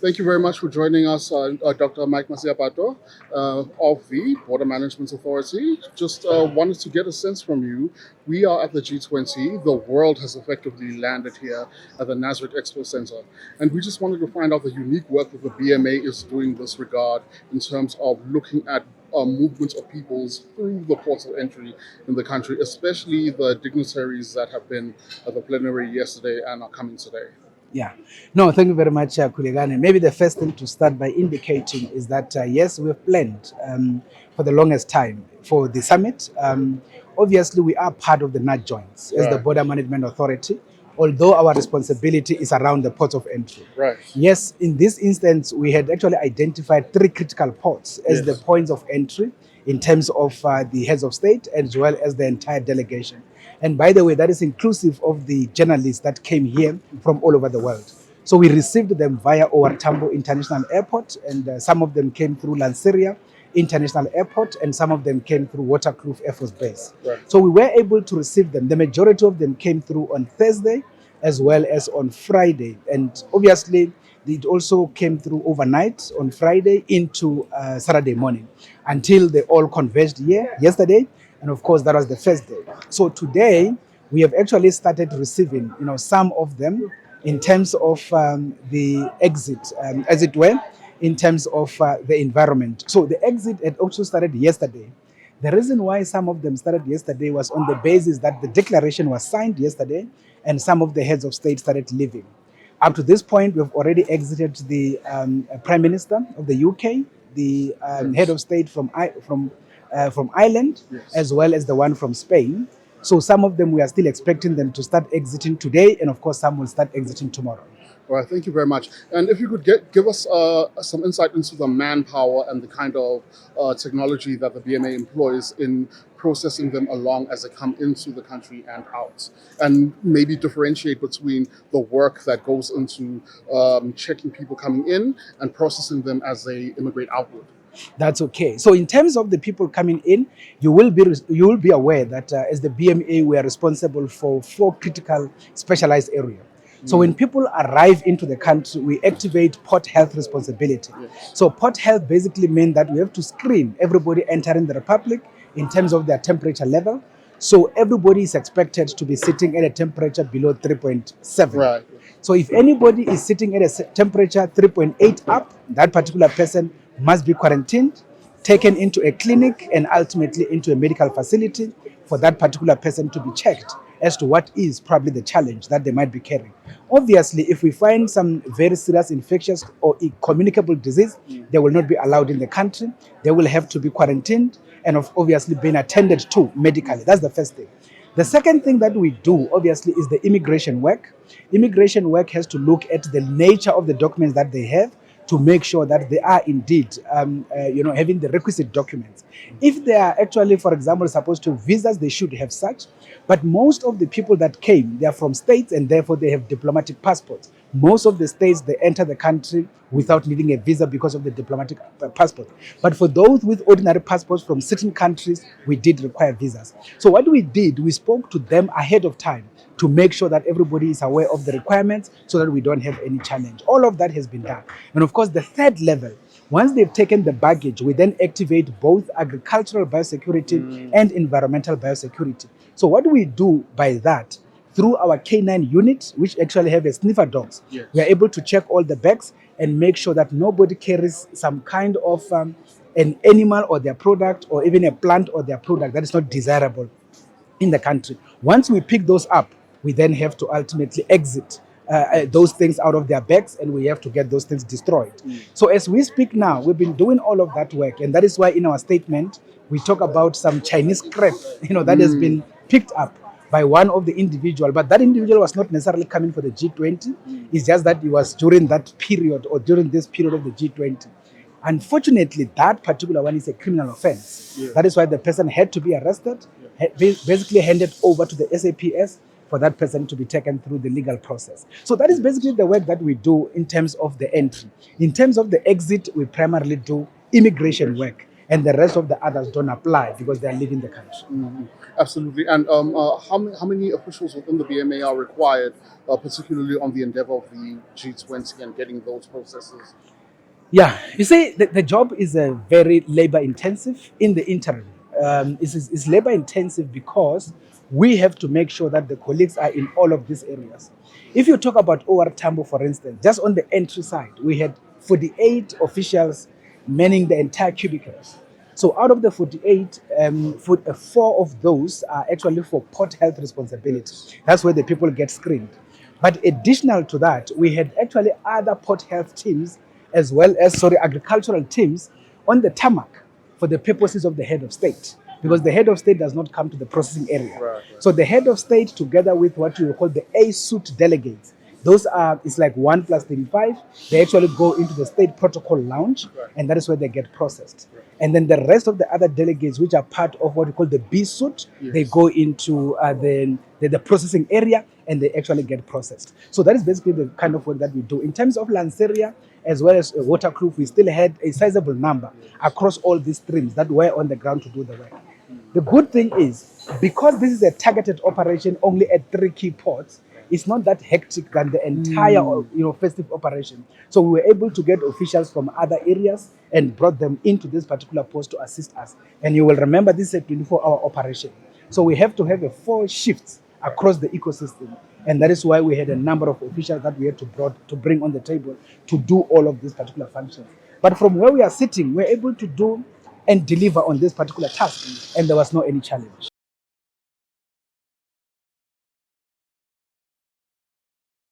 Thank you very much for joining us, Dr. Mike Masiapato of the Border Management Authority. Just wanted to get a sense from you. We are at the G20. The world has effectively landed here at the Nazareth Expo Center. And we just wanted to find out the unique work that the BMA is doing in this regard in terms of looking at movements of peoples through the ports of entry in the country, especially the dignitaries that have been at the plenary yesterday and are coming today. Yeah. No, thank you very much, Kuligane. Maybe the first thing to start by indicating is that, yes, we've planned for the longest time for the summit. Obviously, we are part of the NAT joints as the Border Management Authority, although our responsibility is around the ports of entry. Right. Yes, in this instance, we had actually identified 3 critical ports as the points of entry in terms of the heads of state as well as the entire delegation. And by the way, that is inclusive of the journalists that came here from all over the world. So we received them via OR Tambo International Airport, and some of them came through Lanseria International Airport, and some of them came through Waterkloof Air Force Base. Right. So we were able to receive them. The majority of them came through on Thursday as well as on Friday. And obviously, it also came through overnight on Friday into Saturday morning until they all converged here yesterday. And of course, that was the first day. So today, we have actually started receiving, some of them in terms of the exit, as it were, in terms of the environment. So the exit had also started yesterday. The reason why some of them started yesterday was on the basis that the declaration was signed yesterday and some of the heads of state started leaving. Up to this point, we've already exited the Prime Minister of the UK, the head of state from Ireland, as well as the one from Spain. So some of them, we are still expecting them to start exiting today, and of course some will start exiting tomorrow. All right, thank you very much. And if you could give us some insight into the manpower and the kind of technology that the BMA employs in processing them along as they come into the country and out, and maybe differentiate between the work that goes into checking people coming in and processing them as they immigrate outward. That's okay. So in terms of the people coming in, you will be aware that as the BMA, we are responsible for 4 critical specialized areas. So when people arrive into the country, we activate port health responsibility. Yes. So port health basically means that we have to screen everybody entering the Republic in terms of their temperature level. So everybody is expected to be sitting at a temperature below 3.7. Right. So if anybody is sitting at a temperature 3.8 up, that particular person must be quarantined, taken into a clinic, and ultimately into a medical facility for that particular person to be checked as to what is probably the challenge that they might be carrying. Obviously, if we find some very serious infectious or communicable disease, they will not be allowed in the country. They will have to be quarantined and obviously being attended to medically. That's the first thing. The second thing that we do, obviously, is the immigration work. Immigration work has to look at the nature of the documents that they have to make sure that they are indeed, having the requisite documents. If they are actually, for example, supposed to have visas, they should have such. But most of the people that came, they are from states and therefore they have diplomatic passports. Most of the states, they enter the country without needing a visa because of the diplomatic passport. But for those with ordinary passports from certain countries, we did require visas. So what we did, we spoke to them ahead of time to make sure that everybody is aware of the requirements so that we don't have any challenge. All of that has been done. And of course, the third level, once they've taken the baggage, we then activate both agricultural biosecurity and environmental biosecurity. So what we do by that, through our K9 unit, which actually have a sniffer dogs, we are able to check all the bags and make sure that nobody carries some kind of an animal or their product or even a plant or their product that is not desirable in the country. Once we pick those up, we then have to ultimately exit those things out of their bags, and we have to get those things destroyed. So as we speak now, we've been doing all of that work, and that is why in our statement, we talk about some Chinese scrap, that has been picked up by one of the individual, but that individual was not necessarily coming for the G20. It's just that it was during that period or during this period of the G20. Unfortunately, that particular one is a criminal offense. That is why the person had to be arrested, basically handed over to the SAPS for that person to be taken through the legal process. So that is basically the work that we do in terms of the entry. In terms of the exit, we primarily do immigration work. and the rest of the others don't apply because they are leaving the country. Absolutely. And how many officials within the BMA are required, particularly on the endeavor of the G20 and getting those processes? Yeah, you see, the job is very labor intensive in the interim. It's labor intensive because we have to make sure that the colleagues are in all of these areas. If you talk about OR Tambo, for instance, just on the entry side, we had 48 officials manning the entire cubicles. So out of the 48, 4 of those are actually for port health responsibility. That's where the people get screened. But additional to that, we had actually other port health teams as well as, agricultural teams on the tarmac for the purposes of the head of state. Because the head of state does not come to the processing area. Right. So the head of state, together with what you call the A-suit delegates, those are, it's like 1 plus 35. They actually go into the state protocol lounge, and that is where they get processed. And then the rest of the other delegates, which are part of what we call the B-suit, they go into the processing area, and they actually get processed. So that is basically the kind of work that we do. In terms of Lanseria, as well as Waterkloof, we still had a sizable number across all these streams that were on the ground to do the work. The good thing is, because this is a targeted operation only at 3 key ports, it's not that hectic than the entire festive operation. So we were able to get officials from other areas and brought them into this particular post to assist us. And you will remember this is a 24-hour operation. So we have to have 4 shifts across the ecosystem. And that is why we had a number of officials that we had to bring on the table to do all of these particular functions. But from where we are sitting, we're able to do and deliver on this particular task, and there was no any challenge.